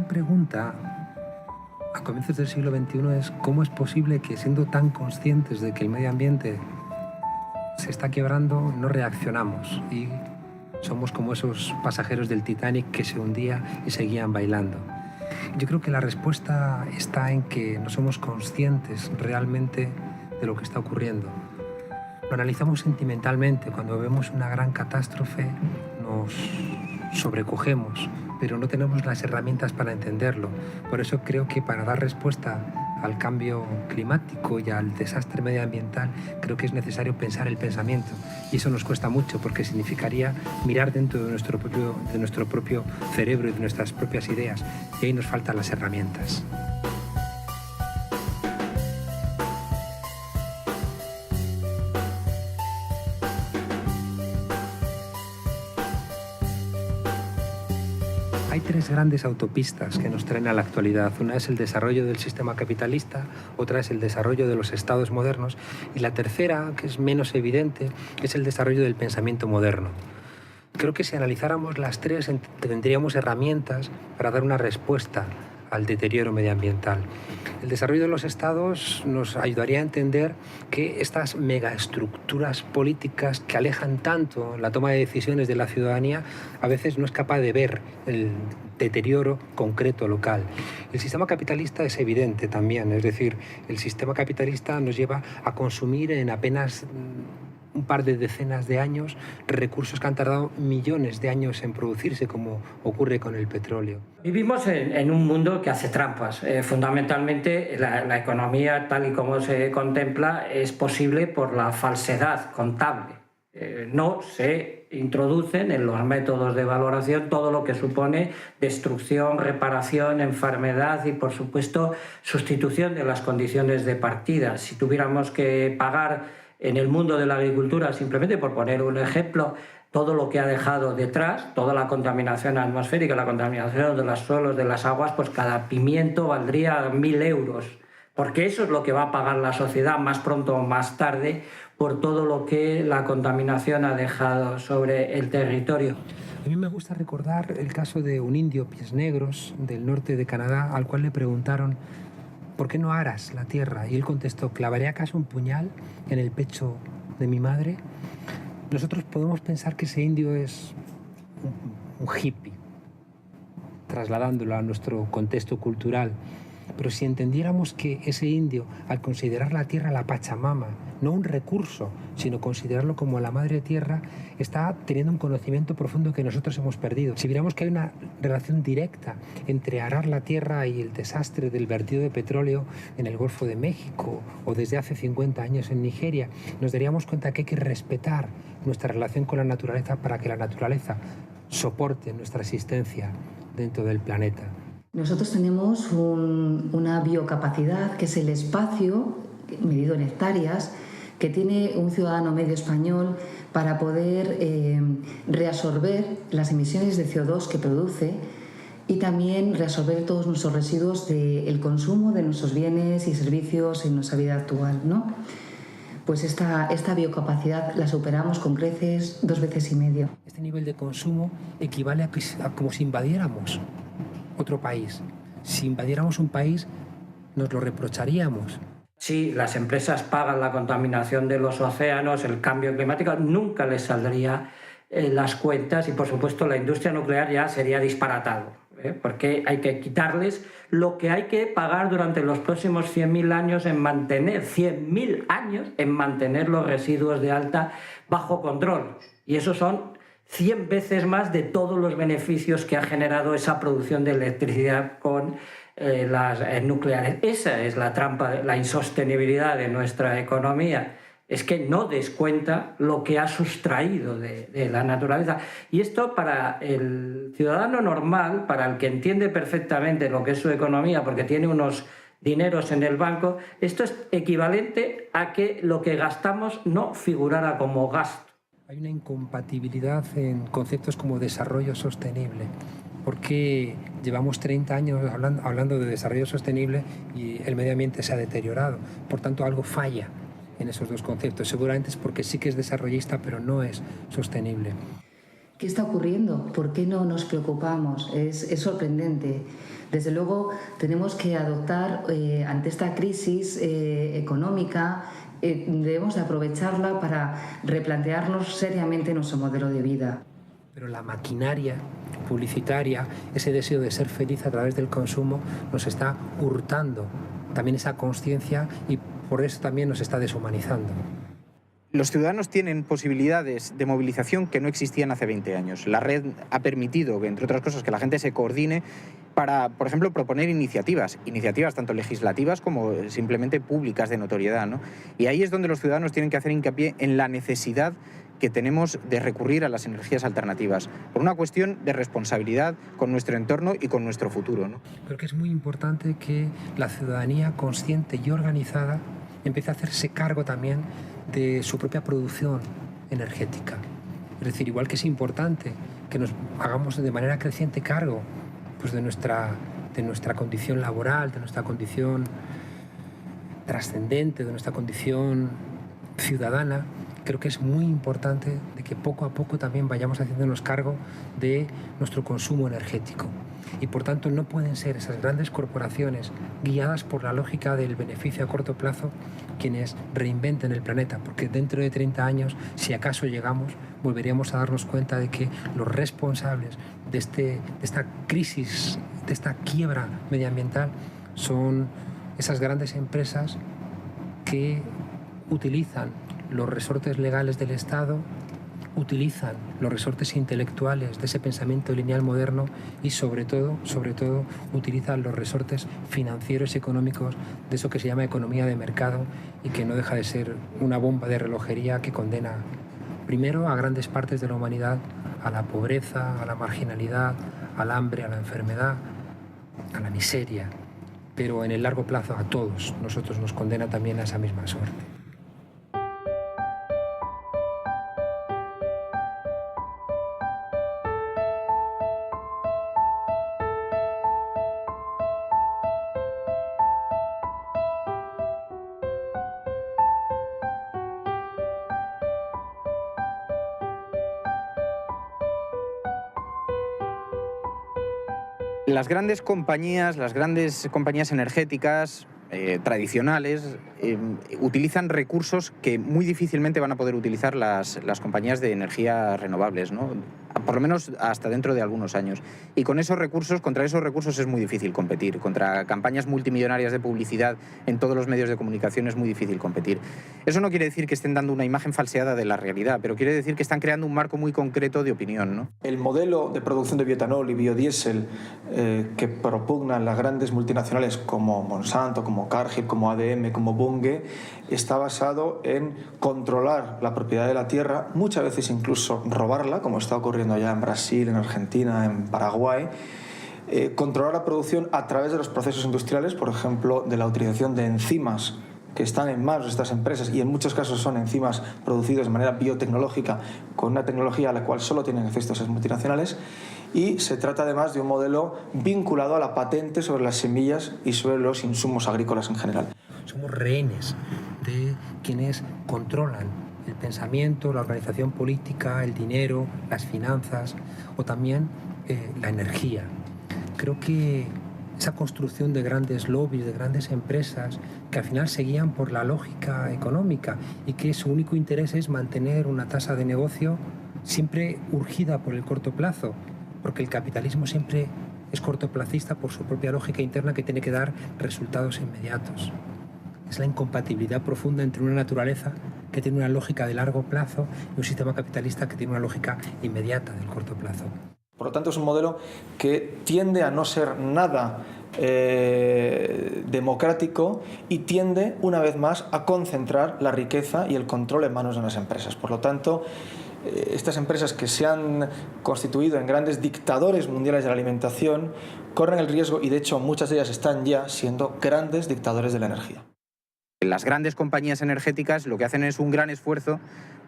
gran pregunta a comienzos del siglo XXI es cómo es posible que, siendo tan conscientes de que el medio ambiente se está quebrando, no reaccionamos y somos como esos pasajeros del Titanic que se hundía y seguían bailando. Yo creo que la respuesta está en que no somos conscientes realmente de lo que está ocurriendo. Lo analizamos sentimentalmente. Cuando vemos una gran catástrofe nos sobrecogemos, pero no tenemos las herramientas para entenderlo. Por eso creo que para dar respuesta al cambio climático y al desastre medioambiental, creo que es necesario pensar el pensamiento. Y eso nos cuesta mucho porque significaría mirar dentro de nuestro propio cerebro y de nuestras propias ideas. Y ahí nos faltan las herramientas. Hay tres grandes autopistas que nos traen a la actualidad. Una es el desarrollo del sistema capitalista, otra es el desarrollo de los estados modernos y la tercera, que es menos evidente, es el desarrollo del pensamiento moderno. Creo que si analizáramos las tres tendríamos herramientas para dar una respuesta al deterioro medioambiental. El desarrollo de los estados nos ayudaría a entender que estas megaestructuras políticas que alejan tanto la toma de decisiones de la ciudadanía a veces no es capaz de ver el deterioro concreto local. El sistema capitalista es evidente también, es decir, el sistema capitalista nos lleva a consumir en apenas un par de decenas de años recursos que han tardado millones de años en producirse, como ocurre con el petróleo. Vivimos en un mundo que hace trampas. Fundamentalmente la economía, tal y como se contempla, es posible por la falsedad contable. No se introducen en los métodos de valoración todo lo que supone destrucción, reparación, enfermedad y, por supuesto, sustitución de las condiciones de partida. Si tuviéramos que pagar en el mundo de la agricultura, simplemente por poner un ejemplo, todo lo que ha dejado detrás, toda la contaminación atmosférica, la contaminación de los suelos, de las aguas, pues cada pimiento valdría 1.000 euros, porque eso es lo que va a pagar la sociedad más pronto o más tarde por todo lo que la contaminación ha dejado sobre el territorio. A mí me gusta recordar el caso de un indio pies negros del norte de Canadá, al cual le preguntaron ¿por qué no aras la tierra? Y él contestó, ¿clavaré acaso un puñal en el pecho de mi madre? Nosotros podemos pensar que ese indio es un hippie, trasladándolo a nuestro contexto cultural. Pero si entendiéramos que ese indio, al considerar la tierra la Pachamama, no un recurso, sino considerarlo como la madre tierra, está teniendo un conocimiento profundo que nosotros hemos perdido. Si viéramos que hay una relación directa entre arar la tierra y el desastre del vertido de petróleo en el Golfo de México o desde hace 50 años en Nigeria, nos daríamos cuenta que hay que respetar nuestra relación con la naturaleza para que la naturaleza soporte nuestra existencia dentro del planeta. Nosotros tenemos una biocapacidad, que es el espacio medido en hectáreas, que tiene un ciudadano medio español para poder reabsorber las emisiones de CO2 que produce y también reabsorber todos nuestros residuos del consumo de nuestros bienes y servicios en nuestra vida actual, ¿no? Pues esta biocapacidad la superamos con creces 2,5 veces. Este nivel de consumo equivale a como si invadiéramos otro país. Si invadiéramos un país, nos lo reprocharíamos. Si las empresas pagan la contaminación de los océanos, el cambio climático, nunca les saldría las cuentas y, por supuesto, la industria nuclear ya sería disparatado, porque hay que quitarles lo que hay que pagar durante los próximos 100.000 años en mantener, 100.000 años en mantener los residuos de alta bajo control. Y eso son 100 veces más de todos los beneficios que ha generado esa producción de electricidad con las nucleares. Esa es la trampa, la insostenibilidad de nuestra economía. Es que no descuenta lo que ha sustraído de la naturaleza. Y esto para el ciudadano normal, para el que entiende perfectamente lo que es su economía, porque tiene unos dineros en el banco, esto es equivalente a que lo que gastamos no figurara como gasto. Hay una incompatibilidad en conceptos como desarrollo sostenible, porque llevamos 30 años hablando de desarrollo sostenible y el medio ambiente se ha deteriorado. Por tanto, algo falla en esos dos conceptos. Seguramente es porque sí que es desarrollista, pero no es sostenible. ¿Qué está ocurriendo? ¿Por qué no nos preocupamos? Es sorprendente. Desde luego tenemos que adoptar ante esta crisis económica, debemos de aprovecharla para replantearnos seriamente nuestro modelo de vida. Pero la maquinaria publicitaria, ese deseo de ser feliz a través del consumo, nos está hurtando también esa conciencia y por eso también nos está deshumanizando. Los ciudadanos tienen posibilidades de movilización que no existían hace 20 años. La red ha permitido, entre otras cosas, que la gente se coordine para, por ejemplo, proponer iniciativas tanto legislativas como simplemente públicas de notoriedad, ¿no? Y ahí es donde los ciudadanos tienen que hacer hincapié en la necesidad que tenemos de recurrir a las energías alternativas, por una cuestión de responsabilidad con nuestro entorno y con nuestro futuro, ¿no? Creo que es muy importante que la ciudadanía consciente y organizada empiece a hacerse cargo también de su propia producción energética. Es decir, igual que es importante que nos hagamos de manera creciente cargo pues, de nuestra condición laboral, de nuestra condición trascendente, de nuestra condición ciudadana, creo que es muy importante de que poco a poco también vayamos haciéndonos cargo de nuestro consumo energético. Y por tanto no pueden ser esas grandes corporaciones guiadas por la lógica del beneficio a corto plazo quienes reinventen el planeta, porque dentro de 30 años, si acaso llegamos, volveríamos a darnos cuenta de que los responsables de esta crisis, de esta quiebra medioambiental, son esas grandes empresas que utilizan los resortes legales del Estado, utilizan los resortes intelectuales de ese pensamiento lineal moderno y sobre todo, utilizan los resortes financieros y económicos de eso que se llama economía de mercado y que no deja de ser una bomba de relojería que condena primero a grandes partes de la humanidad a la pobreza, a la marginalidad, al hambre, a la enfermedad, a la miseria, pero en el largo plazo a todos nosotros nos condena también a esa misma suerte. Las grandes compañías energéticas tradicionales utilizan recursos que muy difícilmente van a poder utilizar las compañías de energías renovables, ¿no? Por lo menos hasta dentro de algunos años. Y contra esos recursos es muy difícil competir. Contra campañas multimillonarias de publicidad en todos los medios de comunicación es muy difícil competir. Eso no quiere decir que estén dando una imagen falseada de la realidad, pero quiere decir que están creando un marco muy concreto de opinión, ¿no? El modelo de producción de bioetanol y biodiesel que propugnan las grandes multinacionales como Monsanto, como Cargill, como ADM, como Bunge, está basado en controlar la propiedad de la tierra, muchas veces incluso robarla, como está ocurriendo ya en Brasil, en Argentina, en Paraguay, controlar la producción a través de los procesos industriales, por ejemplo, de la utilización de enzimas que están en manos de estas empresas y en muchos casos son enzimas producidas de manera biotecnológica con una tecnología a la cual solo tienen acceso esas multinacionales, y se trata además de un modelo vinculado a la patente sobre las semillas y sobre los insumos agrícolas en general. Somos rehenes de quienes controlan el pensamiento, la organización política, el dinero, las finanzas o también la energía. Creo que esa construcción de grandes lobbies, de grandes empresas que al final se guían por la lógica económica y que su único interés es mantener una tasa de negocio siempre urgida por el corto plazo, porque el capitalismo siempre es cortoplacista por su propia lógica interna que tiene que dar resultados inmediatos. Es la incompatibilidad profunda entre una naturaleza que tiene una lógica de largo plazo y un sistema capitalista que tiene una lógica inmediata del corto plazo. Por lo tanto, es un modelo que tiende a no ser nada democrático y tiende, una vez más, a concentrar la riqueza y el control en manos de unas empresas. Por lo tanto, estas empresas que se han constituido en grandes dictadores mundiales de la alimentación corren el riesgo, y de hecho muchas de ellas están ya siendo grandes dictadores de la energía. Las grandes compañías energéticas lo que hacen es un gran esfuerzo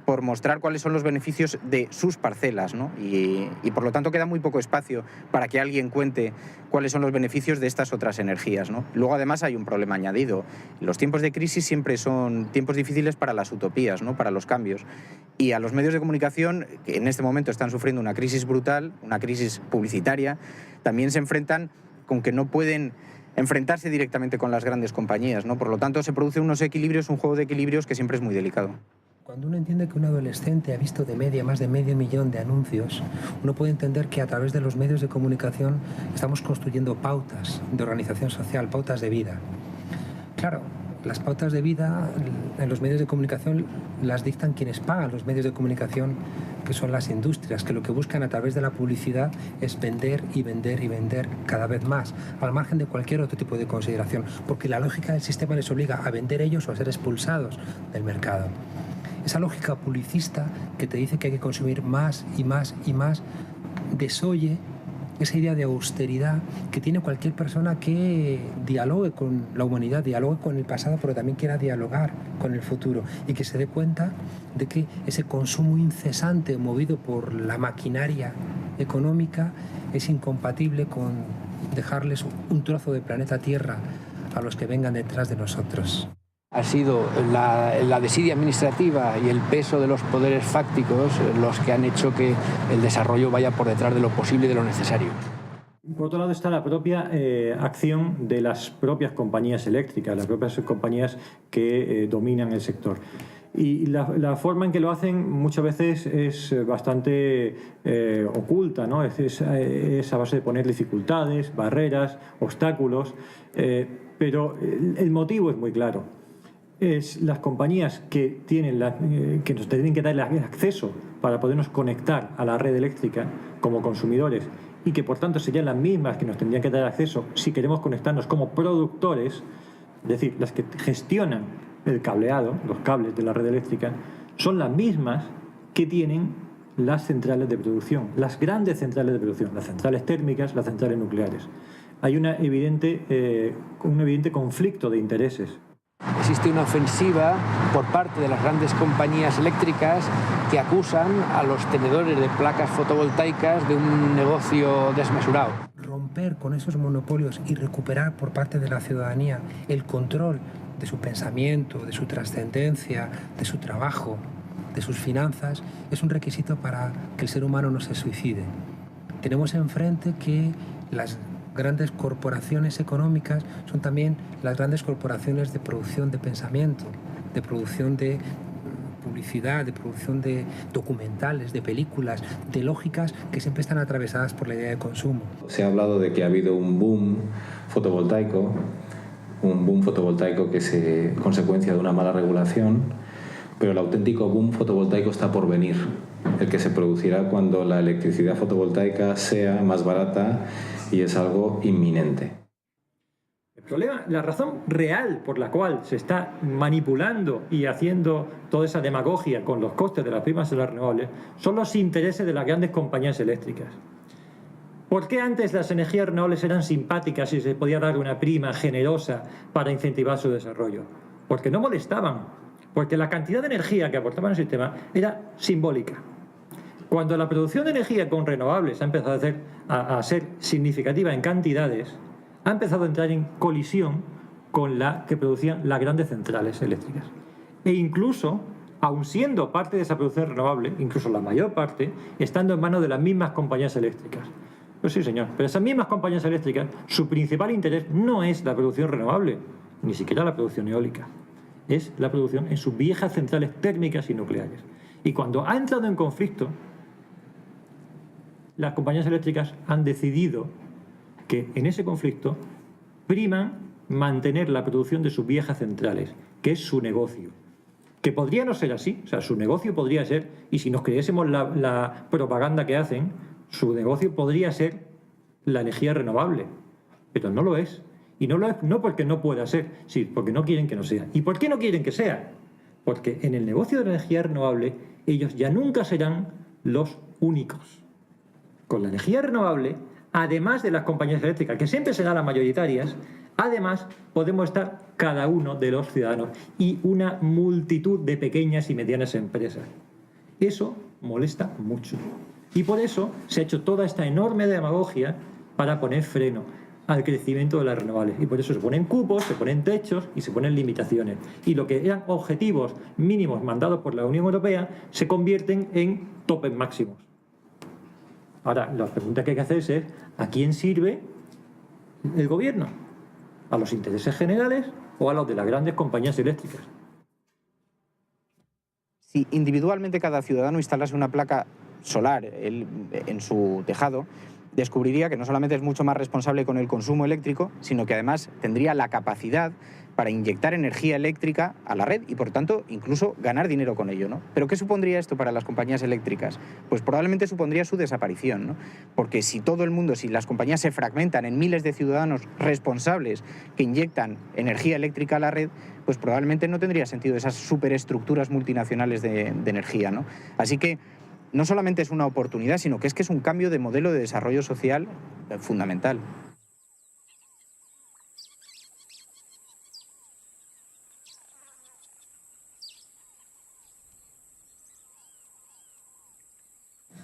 por mostrar cuáles son los beneficios de sus parcelas, ¿no? Y por lo tanto queda muy poco espacio para que alguien cuente cuáles son los beneficios de estas otras energías, ¿no? Luego además hay un problema añadido. Los tiempos de crisis siempre son tiempos difíciles para las utopías, ¿no? Para los cambios. Y a los medios de comunicación, que en este momento están sufriendo una crisis brutal, una crisis publicitaria, también se enfrentan con que no pueden enfrentarse directamente con las grandes compañías, ¿no? Por lo tanto, se producen unos equilibrios, un juego de equilibrios que siempre es muy delicado. Cuando uno entiende que un adolescente ha visto de media más de 500.000 de anuncios, uno puede entender que a través de los medios de comunicación estamos construyendo pautas de organización social, pautas de vida. Claro, las pautas de vida en los medios de comunicación las dictan quienes pagan los medios de comunicación, que son las industrias, que lo que buscan a través de la publicidad es vender y vender y vender cada vez más, al margen de cualquier otro tipo de consideración, porque la lógica del sistema les obliga a vender ellos o a ser expulsados del mercado. Esa lógica publicista que te dice que hay que consumir más y más y más desoye esa idea de austeridad que tiene cualquier persona que dialogue con la humanidad, dialogue con el pasado, pero también quiera dialogar con el futuro y que se dé cuenta de que ese consumo incesante movido por la maquinaria económica es incompatible con dejarles un trozo de planeta Tierra a los que vengan detrás de nosotros. Ha sido la desidia administrativa y el peso de los poderes fácticos los que han hecho que el desarrollo vaya por detrás de lo posible y de lo necesario. Por otro lado está la propia acción de las propias compañías eléctricas, las propias compañías que dominan el sector. Y la forma en que lo hacen muchas veces es bastante oculta, ¿no? Es a base de poner dificultades, barreras, obstáculos, pero el motivo es muy claro. Es las compañías que que nos tienen que dar el acceso para podernos conectar a la red eléctrica como consumidores y que por tanto serían las mismas que nos tendrían que dar acceso si queremos conectarnos como productores, es decir, las que gestionan el cableado, los cables de la red eléctrica, son las mismas que tienen las centrales de producción, las grandes centrales de producción, las centrales térmicas, las centrales nucleares. Hay un evidente conflicto de intereses. Existe una ofensiva por parte de las grandes compañías eléctricas que acusan a los tenedores de placas fotovoltaicas de un negocio desmesurado. Romper con esos monopolios y recuperar por parte de la ciudadanía el control de su pensamiento, de su trascendencia, de su trabajo, de sus finanzas, es un requisito para que el ser humano no se suicide. Tenemos enfrente que las grandes corporaciones económicas son también las grandes corporaciones de producción de pensamiento, de producción de publicidad, de producción de documentales, de películas, de lógicas que siempre están atravesadas por la idea de consumo. Se ha hablado de que ha habido un boom fotovoltaico que es consecuencia de una mala regulación, pero el auténtico boom fotovoltaico está por venir, el que se producirá cuando la electricidad fotovoltaica sea más barata y es algo inminente. El problema, la razón real por la cual se está manipulando y haciendo toda esa demagogia con los costes de las primas de las renovables son los intereses de las grandes compañías eléctricas. ¿Por qué antes las energías renovables eran simpáticas y se podía dar una prima generosa para incentivar su desarrollo? Porque no molestaban, porque la cantidad de energía que aportaban al sistema era simbólica. Cuando la producción de energía con renovables ha empezado a ser significativa en cantidades, ha empezado a entrar en colisión con la que producían las grandes centrales eléctricas. E incluso, aun siendo parte de esa producción renovable, incluso la mayor parte, estando en manos de las mismas compañías eléctricas. Pues sí, señor, pero esas mismas compañías eléctricas, su principal interés no es la producción renovable, ni siquiera la producción eólica. Es la producción en sus viejas centrales térmicas y nucleares. Y cuando ha entrado en conflicto, las compañías eléctricas han decidido que en ese conflicto priman mantener la producción de sus viejas centrales, que es su negocio. Que podría no ser así, o sea, su negocio podría ser, y si nos creyésemos la propaganda que hacen, su negocio podría ser la energía renovable, pero no lo es. Y no lo es no porque no pueda ser, sí, porque no quieren que no sea. ¿Y por qué no quieren que sea? Porque en el negocio de la energía renovable ellos ya nunca serán los únicos. Con la energía renovable, además de las compañías eléctricas, que siempre serán las mayoritarias, además podemos estar cada uno de los ciudadanos y una multitud de pequeñas y medianas empresas. Eso molesta mucho. Y por eso se ha hecho toda esta enorme demagogia para poner freno al crecimiento de las renovables. Y por eso se ponen cupos, se ponen techos y se ponen limitaciones. Y lo que eran objetivos mínimos mandados por la Unión Europea se convierten en topes máximos. Ahora, la pregunta que hay que hacerse es ¿a quién sirve el gobierno? ¿A los intereses generales o a los de las grandes compañías eléctricas? Si individualmente cada ciudadano instalase una placa solar en su tejado, descubriría que no solamente es mucho más responsable con el consumo eléctrico, sino que además tendría la capacidad para inyectar energía eléctrica a la red y, por tanto, incluso ganar dinero con ello, ¿no? ¿Pero qué supondría esto para las compañías eléctricas? Pues probablemente supondría su desaparición, ¿no? Porque si todo el mundo, si las compañías se fragmentan en miles de ciudadanos responsables que inyectan energía eléctrica a la red, pues probablemente no tendría sentido esas superestructuras multinacionales de energía, ¿no? Así que no solamente es una oportunidad, sino que es un cambio de modelo de desarrollo social fundamental.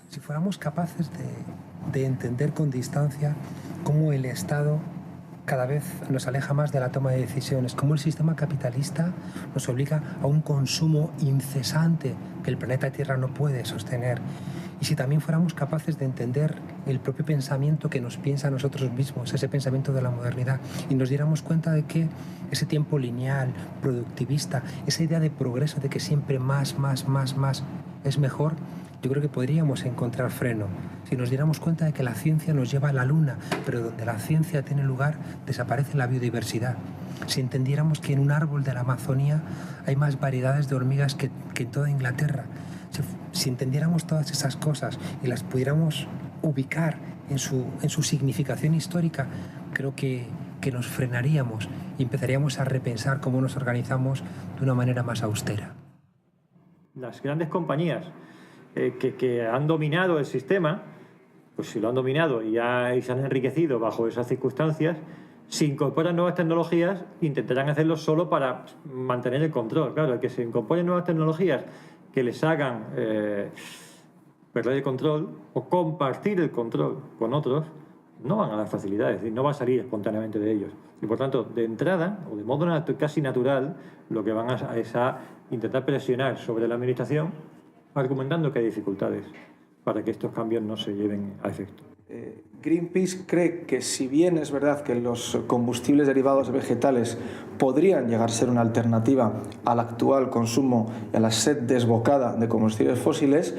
Si fuéramos capaces de entender con distancia cómo el Estado cada vez nos aleja más de la toma de decisiones, cómo el sistema capitalista nos obliga a un consumo incesante que el planeta Tierra no puede sostener. Y si también fuéramos capaces de entender el propio pensamiento que nos piensa a nosotros mismos, ese pensamiento de la modernidad, y nos diéramos cuenta de que ese tiempo lineal, productivista, esa idea de progreso, de que siempre más es mejor, yo creo que podríamos encontrar freno. Si nos diéramos cuenta de que la ciencia nos lleva a la luna, pero donde la ciencia tiene lugar desaparece la biodiversidad. Si entendiéramos que en un árbol de la Amazonía hay más variedades de hormigas que en toda Inglaterra. Si entendiéramos todas esas cosas y las pudiéramos ubicar en su significación histórica, creo que nos frenaríamos y empezaríamos a repensar cómo nos organizamos de una manera más austera. Las grandes compañías que han dominado el sistema, pues si lo han dominado y se han enriquecido bajo esas circunstancias, si incorporan nuevas tecnologías, intentarán hacerlo solo para mantener el control. Claro, el que se incorporen nuevas tecnologías que les hagan perder el control o compartir el control con otros, no van a dar facilidades, es decir, no va a salir espontáneamente de ellos. Y por tanto, de entrada, o de modo casi natural, lo que van es a intentar presionar sobre la administración, argumentando que hay dificultades para que estos cambios no se lleven a efecto. Greenpeace cree que si bien es verdad que los combustibles derivados de vegetales podrían llegar a ser una alternativa al actual consumo y a la sed desbocada de combustibles fósiles,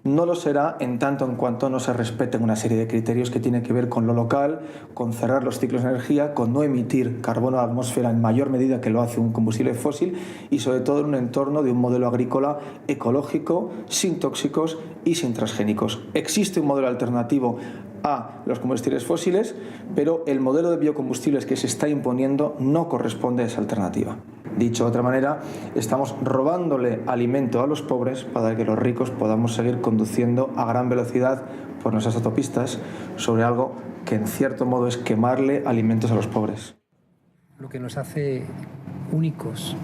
no lo será en tanto en cuanto no se respeten una serie de criterios que tienen que ver con lo local, con cerrar los ciclos de energía, con no emitir carbono a la atmósfera en mayor medida que lo hace un combustible fósil y sobre todo en un entorno de un modelo agrícola ecológico, sin tóxicos y sin transgénicos. Existe un modelo alternativo a los combustibles fósiles, pero el modelo de biocombustibles que se está imponiendo no corresponde a esa alternativa. Dicho de otra manera, estamos robándole alimento a los pobres para que los ricos podamos seguir conduciendo a gran velocidad por nuestras autopistas sobre algo que en cierto modo es quemarle alimentos a los pobres. Lo que nos hace únicos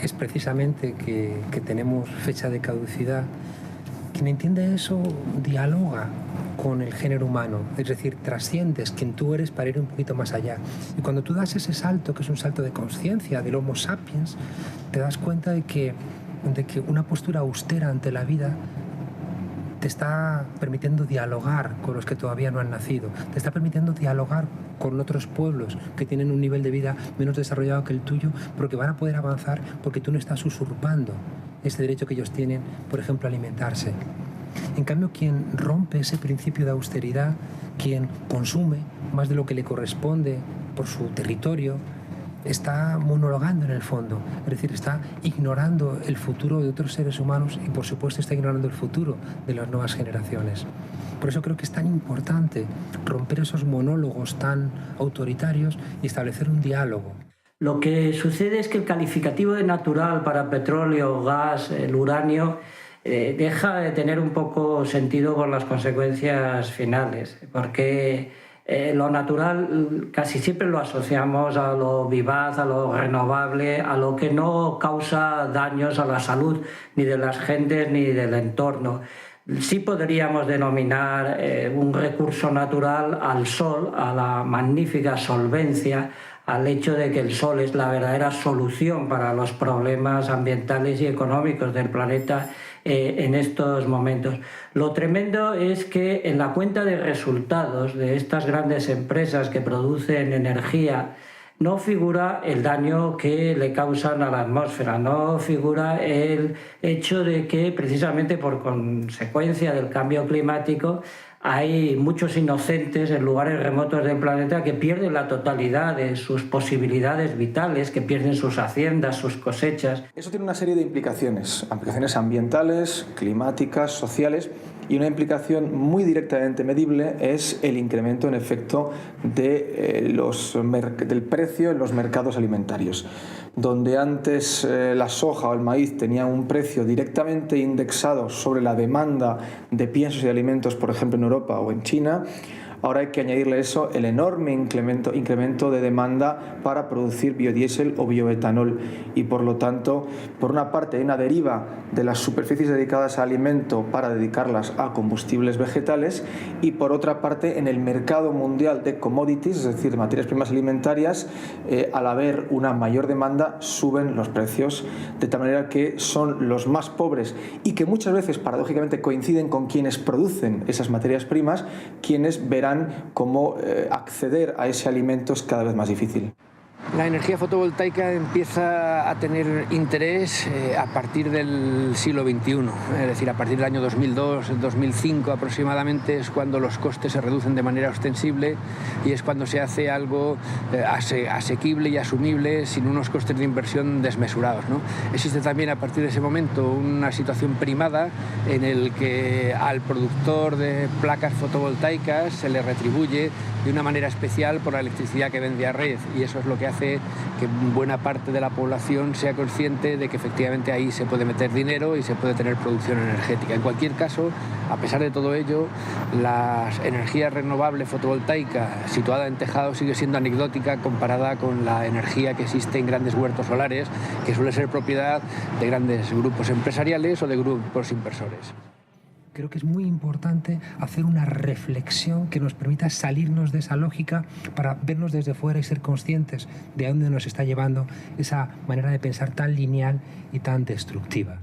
es precisamente que tenemos fecha de caducidad. Quien entiende eso dialoga con el género humano, es decir, trasciendes quien tú eres para ir un poquito más allá. Y cuando tú das ese salto, que es un salto de conciencia del Homo sapiens, te das cuenta de que una postura austera ante la vida te está permitiendo dialogar con los que todavía no han nacido, te está permitiendo dialogar con otros pueblos que tienen un nivel de vida menos desarrollado que el tuyo, pero que van a poder avanzar porque tú no estás usurpando ese derecho que ellos tienen, por ejemplo, a alimentarse. En cambio, quien rompe ese principio de austeridad, quien consume más de lo que le corresponde por su territorio, está monologando en el fondo, es decir, está ignorando el futuro de otros seres humanos y, por supuesto, está ignorando el futuro de las nuevas generaciones. Por eso creo que es tan importante romper esos monólogos tan autoritarios y establecer un diálogo. Lo que sucede es que el calificativo de natural para petróleo, gas, el uranio, deja de tener un poco sentido por las consecuencias finales, porque lo natural casi siempre lo asociamos a lo vivaz, a lo renovable, a lo que no causa daños a la salud ni de las gentes ni del entorno. Sí podríamos denominar un recurso natural al sol, a la magnífica solvencia, al hecho de que el sol es la verdadera solución para los problemas ambientales y económicos del planeta en estos momentos. Lo tremendo es que en la cuenta de resultados de estas grandes empresas que producen energía no figura el daño que le causan a la atmósfera, no figura el hecho de que precisamente por consecuencia del cambio climático hay muchos inocentes en lugares remotos del planeta que pierden la totalidad de sus posibilidades vitales, que pierden sus haciendas, sus cosechas. Eso tiene una serie de implicaciones ambientales, climáticas, sociales, y una implicación muy directamente medible es el incremento en efecto del precio en los mercados alimentarios. Donde antes la soja o el maíz tenían un precio directamente indexado sobre la demanda de piensos y de alimentos, por ejemplo en Europa o en China, ahora hay que añadirle eso el enorme incremento de demanda para producir biodiesel o bioetanol, y por lo tanto, por una parte hay una deriva de las superficies dedicadas a alimento para dedicarlas a combustibles vegetales, y por otra parte en el mercado mundial de commodities, es decir, materias primas alimentarias, al haber una mayor demanda suben los precios, de tal manera que son los más pobres y que muchas veces paradójicamente coinciden con quienes producen esas materias primas quienes verán cómo acceder a ese alimento es cada vez más difícil. La energía fotovoltaica empieza a tener interés a partir del siglo XXI, es decir, a partir del año 2002-2005 aproximadamente es cuando los costes se reducen de manera ostensible y es cuando se hace algo asequible y asumible sin unos costes de inversión desmesurados, ¿no? Existe también a partir de ese momento una situación primada en el que al productor de placas fotovoltaicas se le retribuye de una manera especial por la electricidad que vende a red, y eso es lo que hace que buena parte de la población sea consciente de que efectivamente ahí se puede meter dinero y se puede tener producción energética. En cualquier caso, a pesar de todo ello, la energía renovable fotovoltaica situada en tejado sigue siendo anecdótica comparada con la energía que existe en grandes huertos solares, que suele ser propiedad de grandes grupos empresariales o de grupos inversores. Creo que es muy importante hacer una reflexión que nos permita salirnos de esa lógica para vernos desde fuera y ser conscientes de a dónde nos está llevando esa manera de pensar tan lineal y tan destructiva.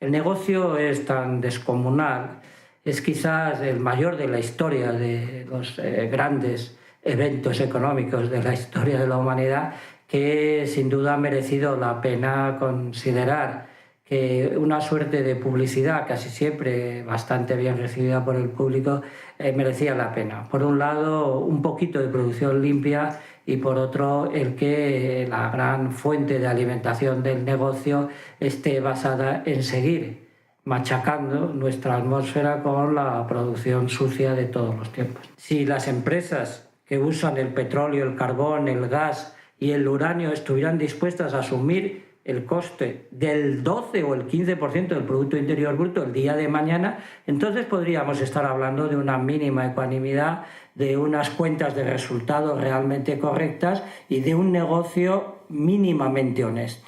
El negocio es tan descomunal, es quizás el mayor de la historia de los grandes eventos económicos de la historia de la humanidad, que sin duda ha merecido la pena considerar que una suerte de publicidad, casi siempre bastante bien recibida por el público, merecía la pena. Por un lado, un poquito de producción limpia, y por otro, el que la gran fuente de alimentación del negocio esté basada en seguir machacando nuestra atmósfera con la producción sucia de todos los tiempos. Si las empresas que usan el petróleo, el carbón, el gas y el uranio estuvieran dispuestas a asumir el coste del 12 o el 15% del Producto Interior Bruto el día de mañana, entonces podríamos estar hablando de una mínima ecuanimidad, de unas cuentas de resultados realmente correctas y de un negocio mínimamente honesto.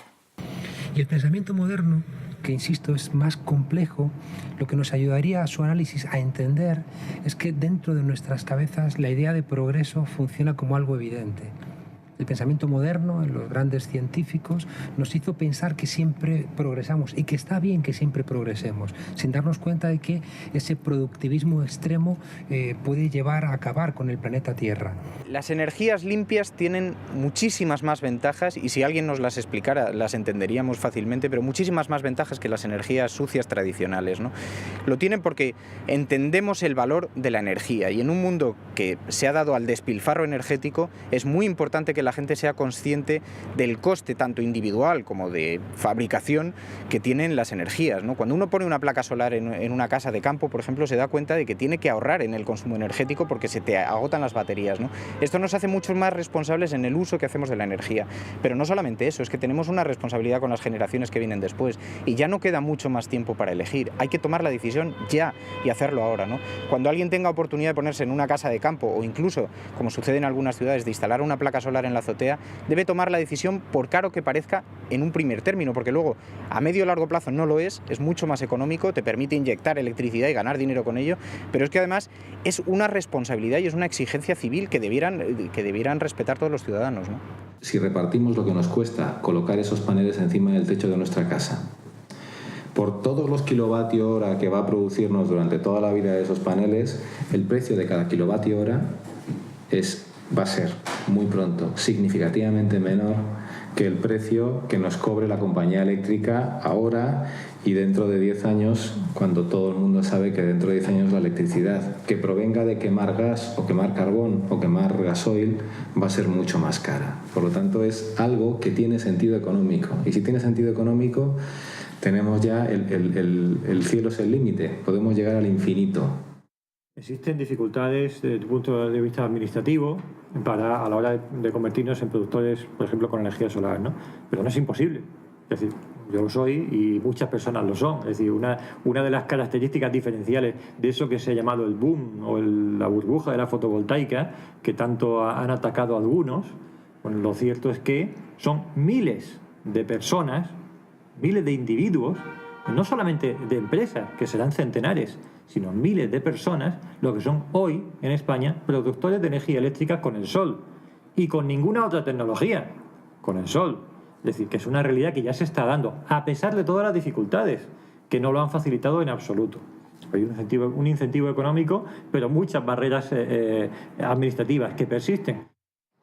Y el pensamiento moderno, que insisto es más complejo, lo que nos ayudaría a su análisis a entender es que dentro de nuestras cabezas la idea de progreso funciona como algo evidente. El pensamiento moderno, en los grandes científicos, nos hizo pensar que siempre progresamos y que está bien que siempre progresemos, sin darnos cuenta de que ese productivismo extremo puede llevar a acabar con el planeta Tierra. Las energías limpias tienen muchísimas más ventajas, y si alguien nos las explicara las entenderíamos fácilmente, pero muchísimas más ventajas que las energías sucias tradicionales, ¿no? Lo tienen porque entendemos el valor de la energía, y en un mundo que se ha dado al despilfarro energético es muy importante que la gente sea consciente del coste tanto individual como de fabricación que tienen las energías, ¿no? Cuando uno pone una placa solar en una casa de campo, por ejemplo, se da cuenta de que tiene que ahorrar en el consumo energético porque se te agotan las baterías, ¿no? Esto nos hace mucho más responsables en el uso que hacemos de la energía. Pero no solamente eso, es que tenemos una responsabilidad con las generaciones que vienen después, y ya no queda mucho más tiempo para elegir. Hay que tomar la decisión ya y hacerlo ahora, ¿no? Cuando alguien tenga oportunidad de ponerse en una casa de campo, o incluso, como sucede en algunas ciudades, de instalar una placa solar en la la azotea, debe tomar la decisión, por caro que parezca, en un primer término, porque luego a medio o largo plazo no lo es mucho más económico, te permite inyectar electricidad y ganar dinero con ello, pero es que además es una responsabilidad y es una exigencia civil que debieran respetar todos los ciudadanos, ¿no? Si repartimos lo que nos cuesta colocar esos paneles encima del techo de nuestra casa, por todos los kilovatio hora que va a producirnos durante toda la vida de esos paneles, el precio de cada kilovatio hora va a ser muy pronto significativamente menor que el precio que nos cobre la compañía eléctrica ahora y dentro de 10 años, cuando todo el mundo sabe que dentro de 10 años la electricidad que provenga de quemar gas o quemar carbón o quemar gasoil va a ser mucho más cara. Por lo tanto, es algo que tiene sentido económico. Y si tiene sentido económico, tenemos ya el cielo es el límite, podemos llegar al infinito. Existen dificultades desde el punto de vista administrativo a la hora de convertirnos en productores, por ejemplo, con energía solar, ¿no? Pero no es imposible. Es decir, yo lo soy y muchas personas lo son. Es decir, una de las características diferenciales de eso que se ha llamado el boom o la burbuja de la fotovoltaica, que tanto han atacado a algunos, bueno, lo cierto es que son miles de personas, miles de individuos, no solamente de empresas, que serán centenares, sino miles de personas, lo que son hoy en España productores de energía eléctrica con el sol y con ninguna otra tecnología, con el sol. Es decir, que es una realidad que ya se está dando, a pesar de todas las dificultades, que no lo han facilitado en absoluto. Hay un incentivo económico, pero muchas barreras administrativas que persisten.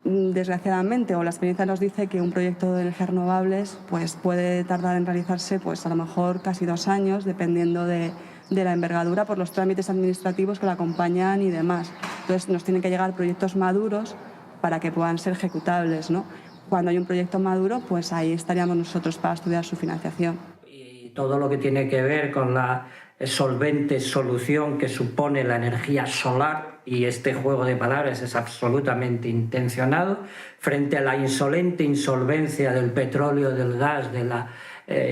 Desgraciadamente, o la experiencia nos dice que un proyecto de energías renovables pues, puede tardar en realizarse pues, a lo mejor casi 2 años, dependiendo de la envergadura por los trámites administrativos que la acompañan y demás. Entonces nos tienen que llegar proyectos maduros para que puedan ser ejecutables, ¿no? Cuando hay un proyecto maduro, pues ahí estaríamos nosotros para estudiar su financiación. Y todo lo que tiene que ver con la solvente solución que supone la energía solar, y este juego de palabras es absolutamente intencionado, frente a la insolente insolvencia del petróleo, del gas, de la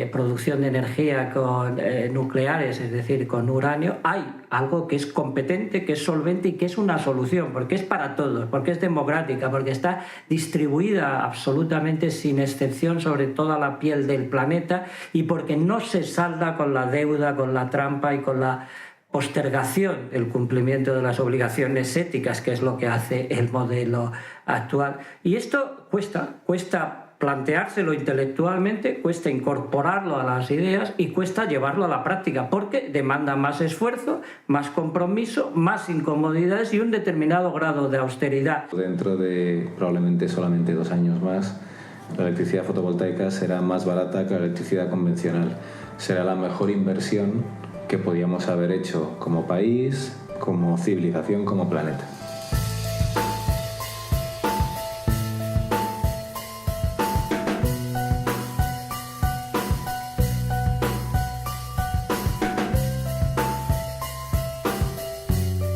producción de energía con nucleares, es decir, con uranio, hay algo que es competente, que es solvente y que es una solución, porque es para todos, porque es democrática, porque está distribuida absolutamente sin excepción sobre toda la piel del planeta y porque no se salda con la deuda, con la trampa y con la postergación del cumplimiento de las obligaciones éticas, que es lo que hace el modelo actual. Y esto cuesta planteárselo intelectualmente, cuesta incorporarlo a las ideas y cuesta llevarlo a la práctica, porque demanda más esfuerzo, más compromiso, más incomodidades y un determinado grado de austeridad. Dentro de probablemente solamente 2 años más, la electricidad fotovoltaica será más barata que la electricidad convencional. Será la mejor inversión que podíamos haber hecho como país, como civilización, como planeta.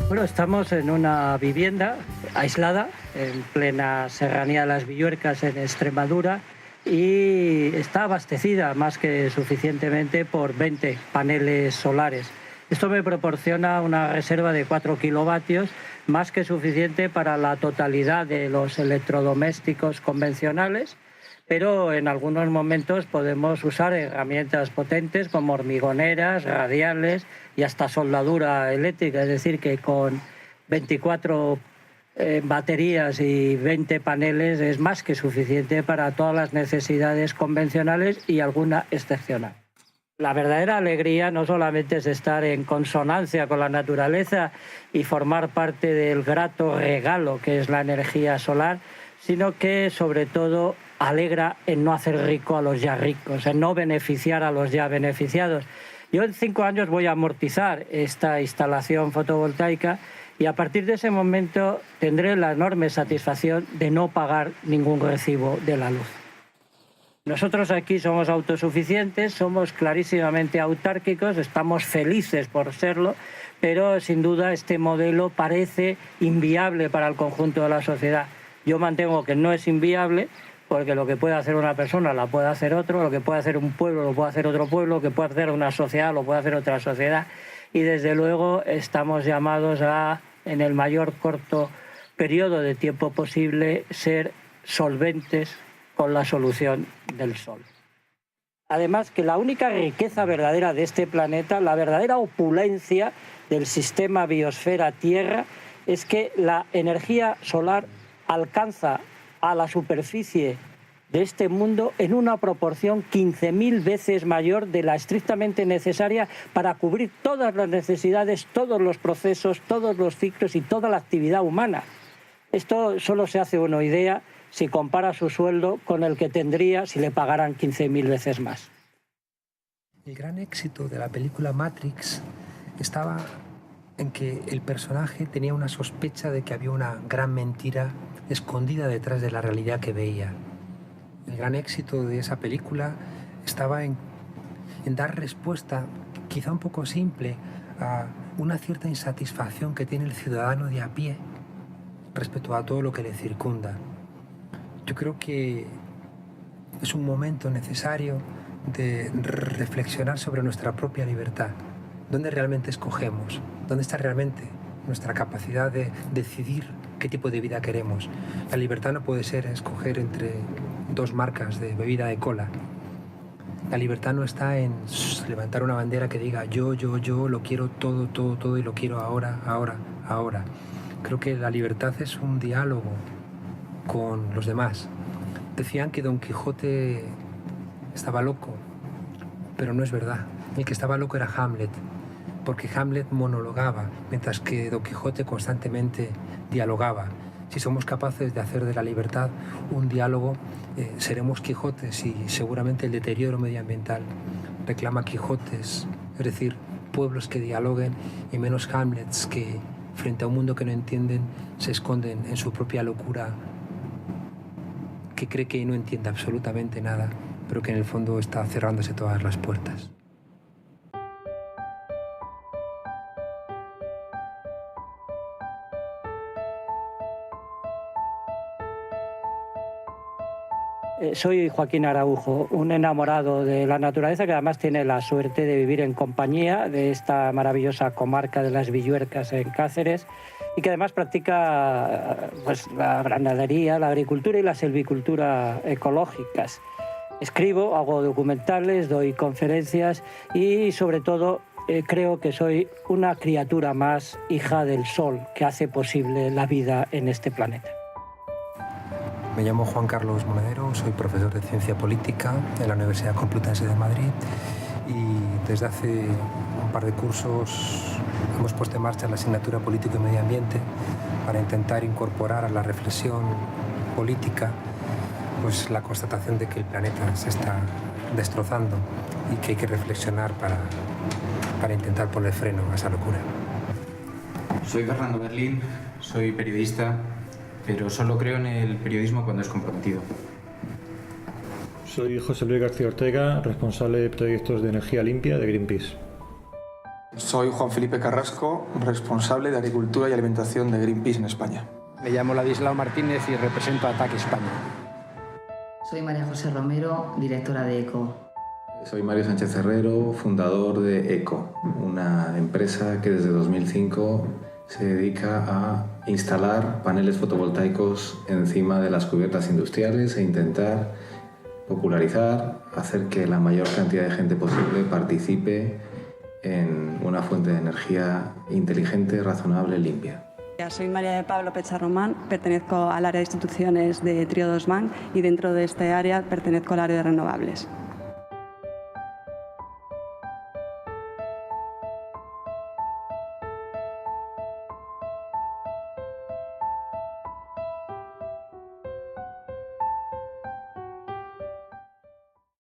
Bueno, estamos en una vivienda aislada, en plena serranía de las Villuercas, en Extremadura, y está abastecida más que suficientemente por 20 paneles solares. Esto me proporciona una reserva de 4 kilovatios, más que suficiente para la totalidad de los electrodomésticos convencionales, pero en algunos momentos podemos usar herramientas potentes como hormigoneras, radiales y hasta soldadura eléctrica, es decir, que con 24 baterías y 20 paneles es más que suficiente para todas las necesidades convencionales y alguna excepcional. La verdadera alegría no solamente es estar en consonancia con la naturaleza y formar parte del grato regalo que es la energía solar, sino que sobre todo alegra en no hacer rico a los ya ricos, en no beneficiar a los ya beneficiados. Yo en 5 años voy a amortizar esta instalación fotovoltaica y a partir de ese momento tendré la enorme satisfacción de no pagar ningún recibo de la luz. Nosotros aquí somos autosuficientes, somos clarísimamente autárquicos, estamos felices por serlo, pero sin duda este modelo parece inviable para el conjunto de la sociedad. Yo mantengo que no es inviable, porque lo que puede hacer una persona la puede hacer otro, lo que puede hacer un pueblo lo puede hacer otro pueblo, lo que puede hacer una sociedad lo puede hacer otra sociedad. Y desde luego estamos llamados a, en el mayor corto periodo de tiempo posible, ser solventes con la solución del sol. Además, que la única riqueza verdadera de este planeta, la verdadera opulencia del sistema biosfera-Tierra, es que la energía solar alcanza a la superficie de este mundo en una proporción 15.000 veces mayor de la estrictamente necesaria para cubrir todas las necesidades, todos los procesos, todos los ciclos y toda la actividad humana. Esto solo se hace una idea si compara su sueldo con el que tendría si le pagaran 15.000 veces más. El gran éxito de la película Matrix estaba en que el personaje tenía una sospecha de que había una gran mentira escondida detrás de la realidad que veía. El gran éxito de esa película estaba en dar respuesta, quizá un poco simple, a una cierta insatisfacción que tiene el ciudadano de a pie respecto a todo lo que le circunda. Yo creo que es un momento necesario de reflexionar sobre nuestra propia libertad. ¿Dónde realmente escogemos? ¿Dónde está realmente nuestra capacidad de decidir qué tipo de vida queremos? La libertad no puede ser escoger entre dos marcas de bebida de cola. La libertad no está en levantar una bandera que diga yo lo quiero todo y lo quiero ahora. Creo que la libertad es un diálogo con los demás. Decían que Don Quijote estaba loco, pero no es verdad. El que estaba loco era Hamlet, porque Hamlet monologaba, mientras que Don Quijote constantemente dialogaba. Si somos capaces de hacer de la libertad un diálogo, seremos Quijotes, y seguramente el deterioro medioambiental reclama Quijotes, es decir, pueblos que dialoguen y menos Hamlets que, frente a un mundo que no entienden, se esconden en su propia locura, que cree que no entiende absolutamente nada, pero que en el fondo está cerrándose todas las puertas. Soy Joaquín Araujo, un enamorado de la naturaleza que además tiene la suerte de vivir en compañía de esta maravillosa comarca de las Villuercas en Cáceres y que además practica pues, la ganadería, la agricultura y la silvicultura ecológicas. Escribo, hago documentales, doy conferencias y sobre todo creo que soy una criatura más hija del sol que hace posible la vida en este planeta. Me llamo Juan Carlos Monedero, soy profesor de Ciencia Política en la Universidad Complutense de Madrid y desde hace un par de cursos hemos puesto en marcha la asignatura Político y Medio Ambiente para intentar incorporar a la reflexión política pues, la constatación de que el planeta se está destrozando y que hay que reflexionar para intentar poner freno a esa locura. Soy Fernando Berlín, soy periodista, pero solo creo en el periodismo cuando es comprometido. Soy José Luis García Ortega, responsable de proyectos de energía limpia de Greenpeace. Soy Juan Felipe Carrasco, responsable de agricultura y alimentación de Greenpeace en España. Me llamo Ladislao Martínez y represento a ATAC España. Soy María José Romero, directora de ECO. Soy Mario Sánchez Herrero, fundador de ECO, una empresa que desde 2005 se dedica a instalar paneles fotovoltaicos encima de las cubiertas industriales e intentar popularizar, hacer que la mayor cantidad de gente posible participe en una fuente de energía inteligente, razonable, limpia. Soy María de Pablo Pecharromán, pertenezco al área de instituciones de Trío 2MAN y dentro de este área pertenezco al área de renovables.